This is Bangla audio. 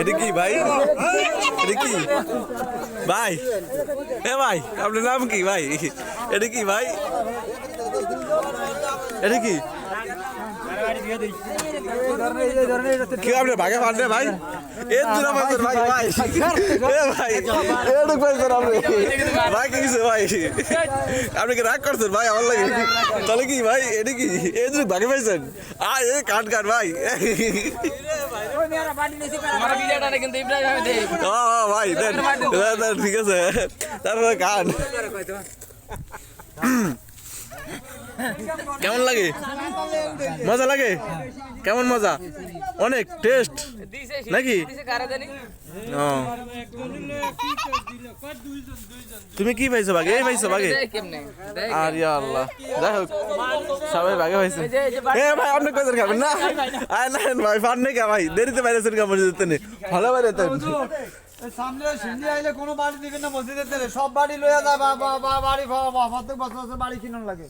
এটা কি ভাই? এটা কি ভাই? এ ভাই আপনার নাম কি ভাই? এটা কি ভাই? এটা কি কি আপনি ভাগে পান ভাই? এ দুরা পাইছেন ভাই ভাই এ ভাই এডুক পাইছেন আপনি ভাই কি কিছু ভাই আপনি কি রাগ করছেন ভাই আমার লাগে তাহলে কি ভাই এটা কি এ দুরা ভাগে পাইছেন এ কাট কাট ভাই ভাই দেন ঠিক আছে তারপরে কাট কেমন লাগে? মজা লাগে? কেমন মজা? অনেক টেস্ট নাকি? তুমি কি পাইছো ভাগে? এই পাইছো ভাগে? আরে আল্লাহ যাই হোক সবাই ভাগে পাইছে। এ ভাই আপনি কয়জন খাবেন না? আয় না ভাই ফান নেই কা ভাই দেরিতে বাইরেছেন কা মসজিদ তে ভালো বাইরেতেন সামনে সিন্ধি আইলে কোনো বাড়ি দিবেন না মসজিদের তেলে সব বাড়ি লইয়া যায় বাড়ি প্রত্যেক বছর বাড়ি কিনুন লাগে